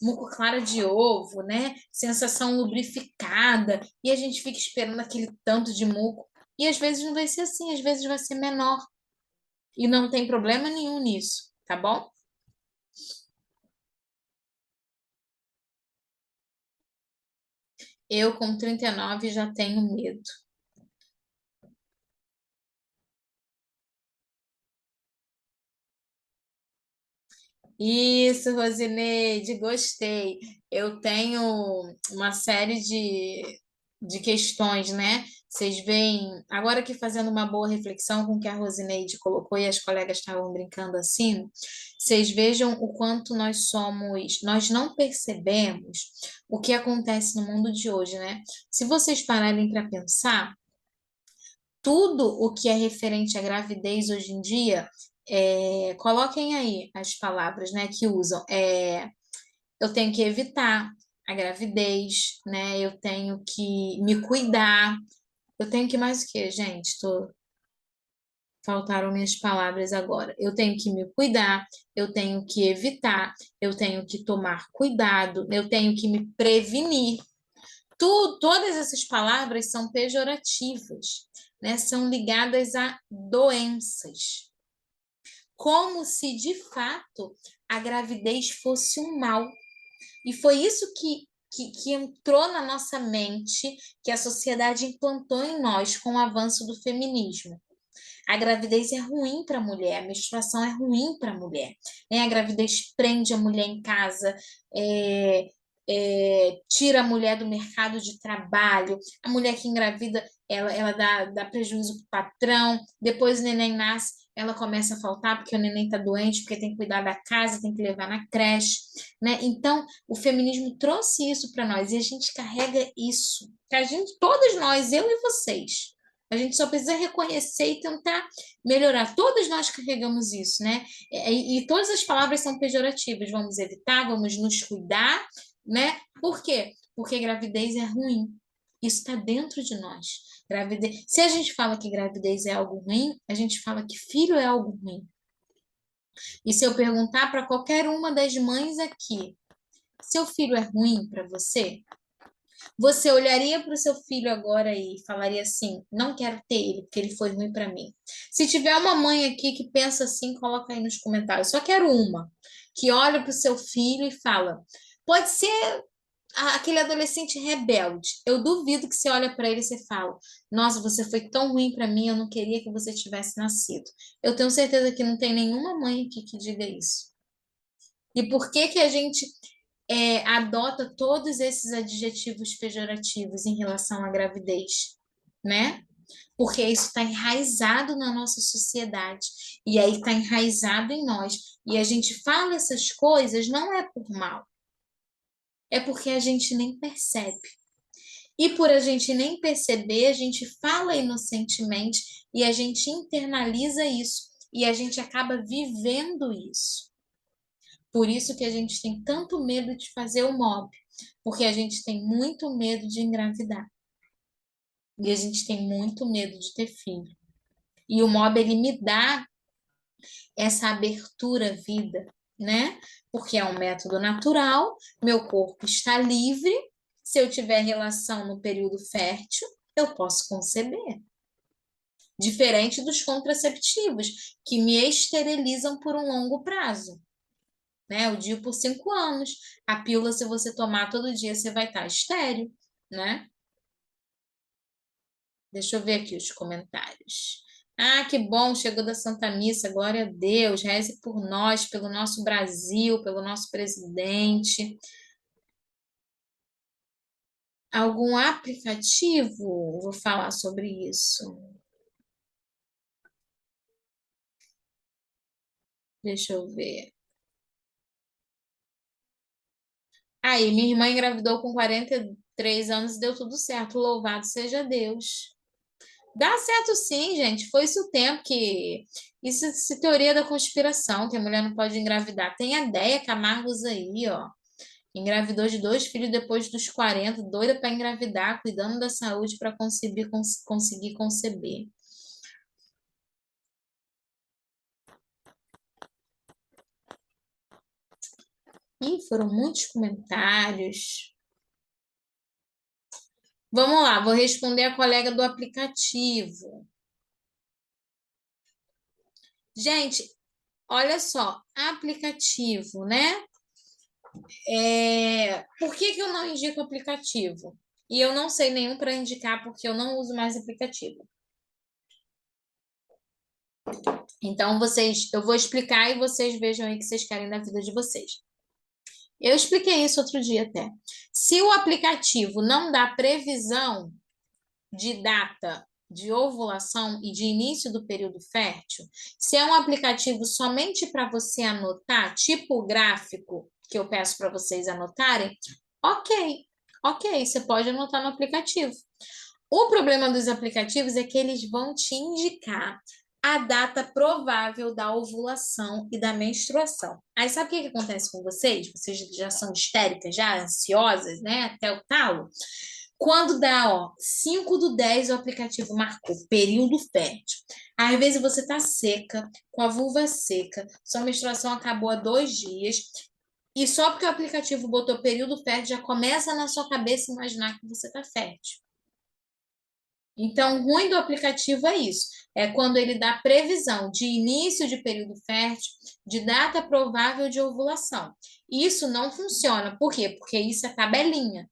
muco clara de ovo, né? Sensação lubrificada, e a gente fica esperando aquele tanto de muco. E às vezes não vai ser assim, às vezes vai ser menor. E não tem problema nenhum nisso, tá bom? Eu, com 39, já tenho medo. Isso, Rosineide, gostei. Eu tenho uma série de questões, né? Vocês veem, agora que fazendo uma boa reflexão com o que a Rosineide colocou e as colegas estavam brincando assim, vocês vejam o quanto nós não percebemos o que acontece no mundo de hoje, né? Se vocês pararem para pensar, tudo o que é referente à gravidez hoje em dia, coloquem aí as palavras, né, que usam. Eu tenho que evitar a gravidez, né? Eu tenho que me cuidar. Eu tenho que mais o quê, gente? Faltaram minhas palavras agora. Eu tenho que me cuidar, eu tenho que evitar, eu tenho que tomar cuidado, eu tenho que me prevenir. Todas essas palavras são pejorativas, né? São ligadas a doenças, como se de fato a gravidez fosse um mal. E foi isso que entrou na nossa mente, que a sociedade implantou em nós com o avanço do feminismo. A gravidez é ruim para a mulher, a menstruação é ruim para a mulher, né? A gravidez prende a mulher em casa, é, tira a mulher do mercado de trabalho. A mulher que engravida, ela dá prejuízo para o patrão. Depois o neném nasce, ela começa a faltar porque o neném está doente, porque tem que cuidar da casa, tem que levar na creche, né? Então, o feminismo trouxe isso para nós e a gente carrega isso. A gente, todos nós, eu e vocês. A gente só precisa reconhecer e tentar melhorar. Todos nós carregamos isso, né? E todas as palavras são pejorativas. Vamos evitar, vamos nos cuidar, né? Por quê? Porque gravidez é ruim. Isso está dentro de nós. Gravidez. Se a gente fala que gravidez é algo ruim, a gente fala que filho é algo ruim. E se eu perguntar para qualquer uma das mães aqui, seu filho é ruim para você? Você olharia para o seu filho agora e falaria assim: não quero ter ele, porque ele foi ruim para mim. Se tiver uma mãe aqui que pensa assim, coloca aí nos comentários. Só quero uma que olha para o seu filho e fala: pode ser aquele adolescente rebelde. Eu duvido que você olha para ele e você fala: nossa, você foi tão ruim para mim, eu não queria que você tivesse nascido. Eu tenho certeza que não tem nenhuma mãe aqui que diga isso. E por que que a gente adota todos esses adjetivos pejorativos em relação à gravidez, né? Porque isso está enraizado na nossa sociedade e aí está enraizado em nós. E a gente fala essas coisas não é por mal, é porque a gente nem percebe. E por a gente nem perceber, a gente fala inocentemente e a gente internaliza isso e a gente acaba vivendo isso. Por isso que a gente tem tanto medo de fazer o MOB, porque a gente tem muito medo de engravidar. E a gente tem muito medo de ter filho. E o MOB, ele me dá essa abertura à vida, né? Porque é um método natural, meu corpo está livre. Se eu tiver relação no período fértil, eu posso conceber. Diferente dos contraceptivos, que me esterilizam por um longo prazo, né? O DIU por 5 anos. A pílula, se você tomar todo dia, você vai estar estéril, né? Deixa eu ver aqui os comentários. Ah, que bom, chegou da Santa Missa, glória a Deus. Reze por nós, pelo nosso Brasil, pelo nosso presidente. Algum aplicativo? Vou falar sobre isso. Deixa eu ver. Aí, minha irmã engravidou com 43 anos e deu tudo certo. Louvado seja Deus. Dá certo sim, gente. Foi isso o tempo que. Isso é teoria da conspiração, que a mulher não pode engravidar. Tem a ideia Camargos aí, ó. Engravidou de 2 filhos depois dos 40, doida para engravidar, cuidando da saúde para conseguir conceber. Ih, foram muitos comentários. Vamos lá, vou responder a colega do aplicativo. Gente, olha só, aplicativo, né? Por que que eu não indico aplicativo? E eu não sei nenhum para indicar porque eu não uso mais aplicativo. Então, eu vou explicar e vocês vejam aí o que vocês querem da vida de vocês. Eu expliquei isso outro dia até. Se o aplicativo não dá previsão de data de ovulação e de início do período fértil, se é um aplicativo somente para você anotar, tipo o gráfico que eu peço para vocês anotarem, ok, ok, você pode anotar no aplicativo. O problema dos aplicativos é que eles vão te indicar a data provável da ovulação e da menstruação. Aí sabe o que acontece com vocês? Vocês já são histéricas, já ansiosas, né? Até o talo. Quando dá, ó, 5 do 10, o aplicativo marcou período fértil. Às vezes você tá seca, com a vulva seca, sua menstruação acabou há 2 dias, e só porque o aplicativo botou período fértil, já começa na sua cabeça imaginar que você tá fértil. Então, o ruim do aplicativo é isso. É quando ele dá previsão de início de período fértil, de data provável de ovulação. Isso não funciona. Por quê? Porque isso é tabelinha.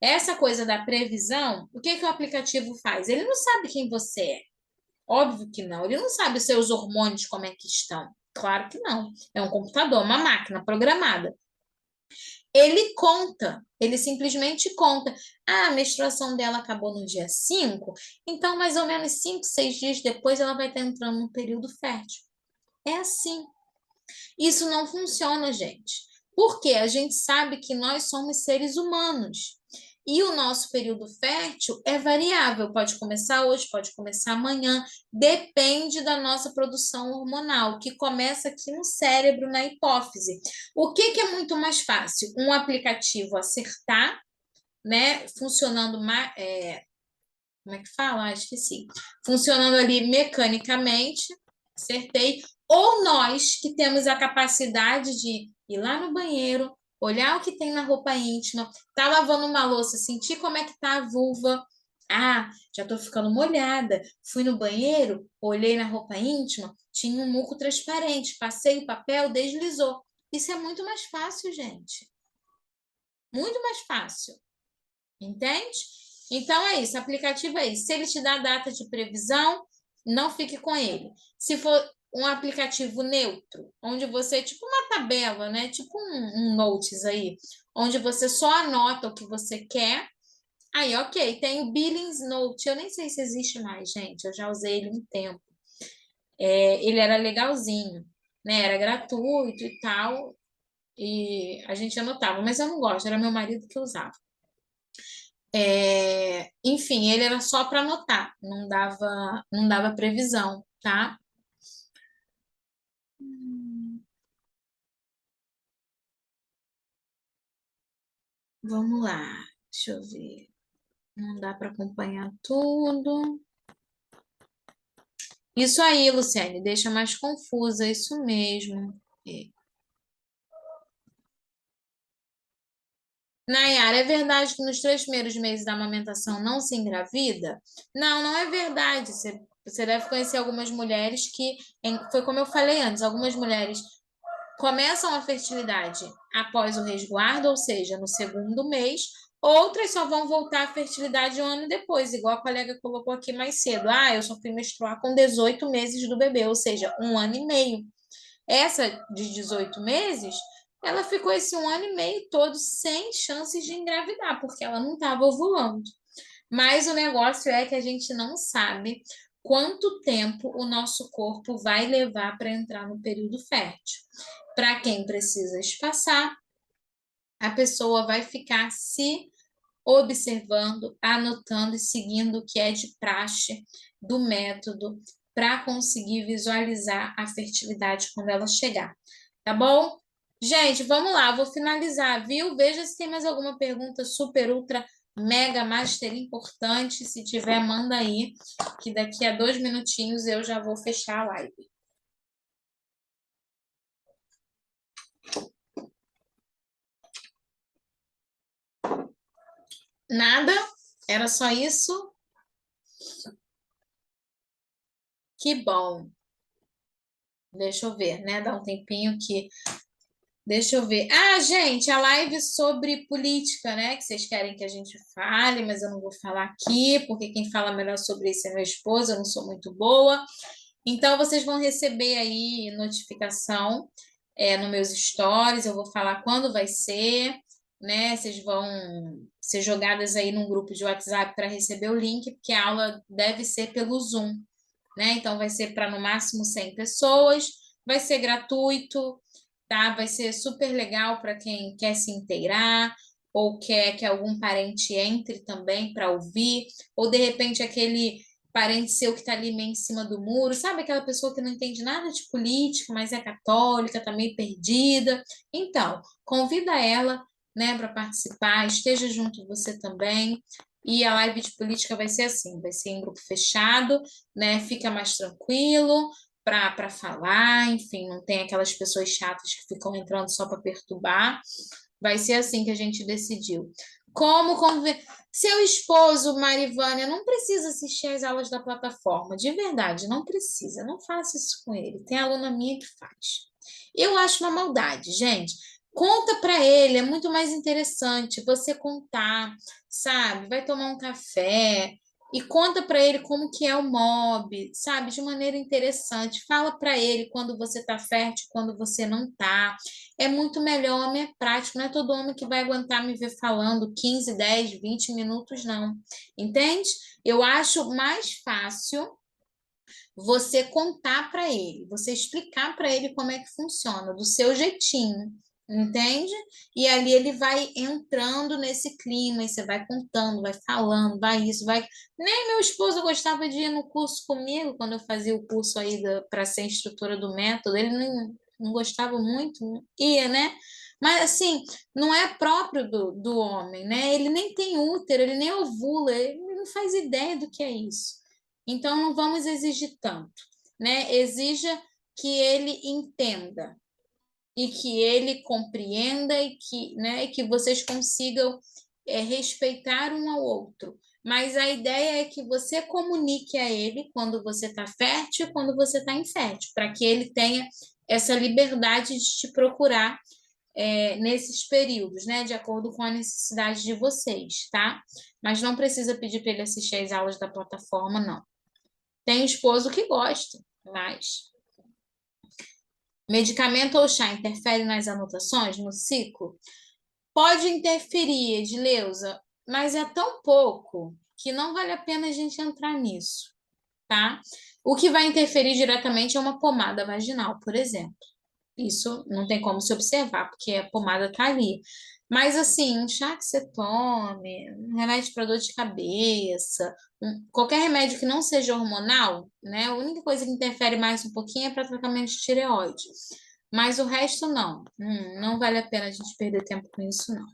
Essa coisa da previsão, o que que o aplicativo faz? Ele não sabe quem você é. Óbvio que não. Ele não sabe os seus hormônios como é que estão. Claro que não. É um computador, uma máquina programada. Ele conta, ele simplesmente conta. Ah, a menstruação dela acabou no dia 5, então mais ou menos 5, 6 dias depois ela vai estar entrando no período fértil. É assim. Isso não funciona, gente. Porque a gente sabe que nós somos seres humanos. E o nosso período fértil é variável, pode começar hoje, pode começar amanhã, depende da nossa produção hormonal, que começa aqui no cérebro, na hipófise. O que é muito mais fácil? Um aplicativo acertar, né? Funcionando, como é que fala? Ah, esqueci. Funcionando ali mecanicamente, acertei. Ou nós que temos a capacidade de ir lá no banheiro, olhar o que tem na roupa íntima, tá lavando uma louça, sentir como é que tá a vulva. Ah, já tô ficando molhada. Fui no banheiro, olhei na roupa íntima, tinha um muco transparente, passei o papel, deslizou. Isso é muito mais fácil, gente. Muito mais fácil. Entende? Então é isso, aplicativo é isso. Se ele te dá data de previsão, não fique com ele. Se for um aplicativo neutro, onde você, tipo uma tabela, né? Tipo um notes aí, onde você só anota o que você quer. Aí, ok, tem o Billings Note. Eu nem sei se existe mais, gente. Eu já usei ele um tempo. Ele era legalzinho, né? Era gratuito e tal. E a gente anotava, mas eu não gosto, era meu marido que usava. Enfim, ele era só para anotar, não dava previsão, tá? Vamos lá, deixa eu ver. Não dá para acompanhar tudo. Isso aí, Luciane, deixa mais confusa, isso mesmo. É. Nayara, é verdade que nos 3 primeiros meses da amamentação não se engravida? Não, não é verdade. Você deve conhecer algumas mulheres que, foi como eu falei antes, algumas mulheres começam a fertilidade após o resguardo, ou seja, no segundo mês, outras só vão voltar à fertilidade um ano depois, igual a colega colocou aqui mais cedo. Ah, eu só fui menstruar com 18 meses do bebê, ou seja, um ano e meio. Essa de 18 meses, ela ficou esse um ano e meio todo sem chances de engravidar, porque ela não estava ovulando. Mas o negócio é que a gente não sabe quanto tempo o nosso corpo vai levar para entrar no período fértil. Para quem precisa espaçar, a pessoa vai ficar se observando, anotando e seguindo o que é de praxe do método para conseguir visualizar a fertilidade quando ela chegar. Tá bom? Gente, vamos lá, vou finalizar, viu? Veja se tem mais alguma pergunta super, ultra, mega, master importante. Se tiver, manda aí, que daqui a 2 minutinhos eu já vou fechar a live. Nada? Era só isso? Que bom. Deixa eu ver, né? Dá um tempinho que. Deixa eu ver. Ah, gente, a live sobre política, né? Que vocês querem que a gente fale, mas eu não vou falar aqui, porque quem fala melhor sobre isso é meu esposo, eu não sou muito boa. Então, vocês vão receber aí notificação. nos meus stories, eu vou falar quando vai ser, né? Vocês vão ser jogadas aí num grupo de WhatsApp para receber o link, porque a aula deve ser pelo Zoom, né? Então vai ser para no máximo 100 pessoas, vai ser gratuito, tá? Vai ser super legal para quem quer se inteirar ou quer que algum parente entre também para ouvir, ou de repente aquele parente seu que está ali meio em cima do muro, sabe aquela pessoa que não entende nada de política, mas é católica, está meio perdida. Então, convida ela, né, para participar, esteja junto você também. E a live de política vai ser assim, vai ser em grupo fechado, né? Fica mais tranquilo para falar, enfim, não tem aquelas pessoas chatas que ficam entrando só para perturbar. Vai ser assim que a gente decidiu. Como conver... Seu esposo, Marivânia, não precisa assistir às aulas da plataforma, de verdade, não precisa, não faça isso com ele. Tem aluna minha que faz. Eu acho uma maldade, gente. Conta para ele, é muito mais interessante você contar, sabe? Vai tomar um café e conta para ele como que é o mob, sabe? De maneira interessante. Fala para ele quando você está fértil, quando você não está. É muito melhor, homem é prático, não é todo homem que vai aguentar me ver falando 15, 10, 20 minutos, não. Entende? Eu acho mais fácil você contar para ele, você explicar para ele como é que funciona, do seu jeitinho, entende? E ali ele vai entrando nesse clima, e você vai contando, vai falando, vai isso, vai. Nem meu esposo gostava de ir no curso comigo, quando eu fazia o curso aí para ser instrutora do método, ele não gostava muito, ia, né? Mas assim, não é próprio do homem, né? Ele nem tem útero, ele nem ovula, ele não faz ideia do que é isso. Então, não vamos exigir tanto, né? Exija que ele entenda e que ele compreenda e que, né, que vocês consigam respeitar um ao outro. Mas a ideia é que você comunique a ele quando você está fértil e quando você está infértil, para que ele tenha essa liberdade de te procurar nesses períodos, né, de acordo com a necessidade de vocês, tá? Mas não precisa pedir para ele assistir às aulas da plataforma, não. Tem esposo que gosta, mas medicamento ou chá interfere nas anotações, no ciclo? Pode interferir, Edileuza, mas é tão pouco que não vale a pena a gente entrar nisso, tá? O que vai interferir diretamente é uma pomada vaginal, por exemplo. Isso não tem como se observar, porque a pomada tá ali. Mas, assim, um chá que você tome, um remédio para dor de cabeça, qualquer remédio que não seja hormonal, né? A única coisa que interfere mais um pouquinho é para tratamento de tireoide. Mas o resto, não. Não vale a pena a gente perder tempo com isso, não.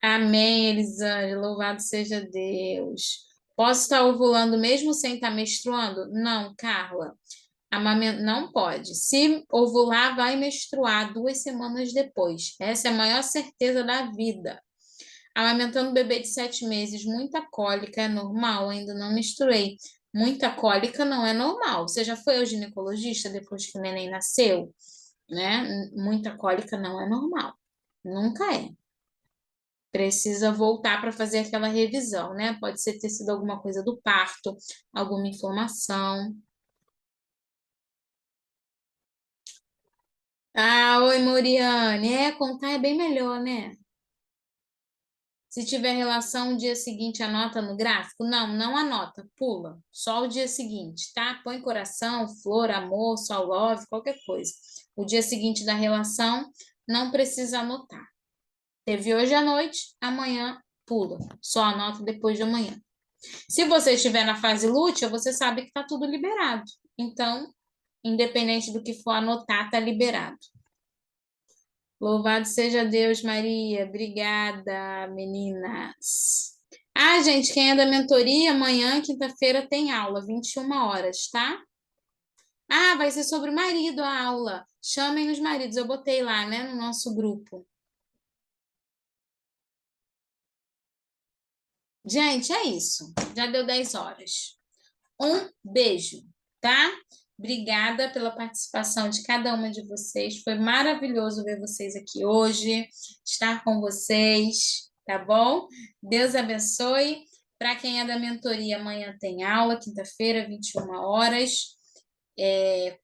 Amém, Elisane. Louvado seja Deus. Posso estar ovulando mesmo sem estar menstruando? Não, Carla. Não pode. Se ovular, vai menstruar 2 semanas depois. Essa é a maior certeza da vida. Amamentando o bebê de 7 meses, muita cólica é normal, ainda não menstruei. Muita cólica não é normal. Você já foi ao ginecologista depois que o neném nasceu? Né? Muita cólica não é normal. Nunca é. Precisa voltar para fazer aquela revisão, né? Pode ser ter sido alguma coisa do parto, alguma inflamação. Ah, oi, Moriane. Contar é bem melhor, né? Se tiver relação, o dia seguinte anota no gráfico? Não, não anota, pula. Só o dia seguinte, tá? Põe coração, flor, amor, sol, love, qualquer coisa. O dia seguinte da relação, não precisa anotar. Teve hoje à noite, amanhã pula. Só anota depois de amanhã. Se você estiver na fase lútea, você sabe que está tudo liberado. Então, independente do que for anotar, está liberado. Louvado seja Deus, Maria. Obrigada, meninas. Ah, gente, quem é da mentoria, amanhã, quinta-feira, tem aula, 21 horas, tá? Ah, vai ser sobre marido a aula. Chamem os maridos, eu botei lá, né, no nosso grupo. Gente, é isso. Já deu 10 horas. Um beijo, tá? Obrigada pela participação de cada uma de vocês. Foi maravilhoso ver vocês aqui hoje, estar com vocês, tá bom? Deus abençoe. Para quem é da mentoria, amanhã tem aula, quinta-feira, 21 horas.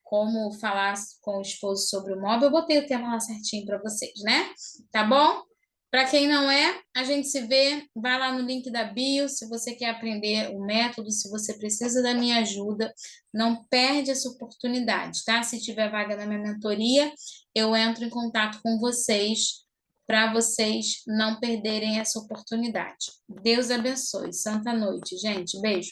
Como falar com o esposo sobre o móvel. Eu botei o tema lá certinho para vocês, né? Tá bom? Para quem não é, a gente se vê. Vai lá no link da bio se você quer aprender o método, se você precisa da minha ajuda. Não perde essa oportunidade, tá? Se tiver vaga na minha mentoria, eu entro em contato com vocês para vocês não perderem essa oportunidade. Deus abençoe. Santa noite, gente. Beijo.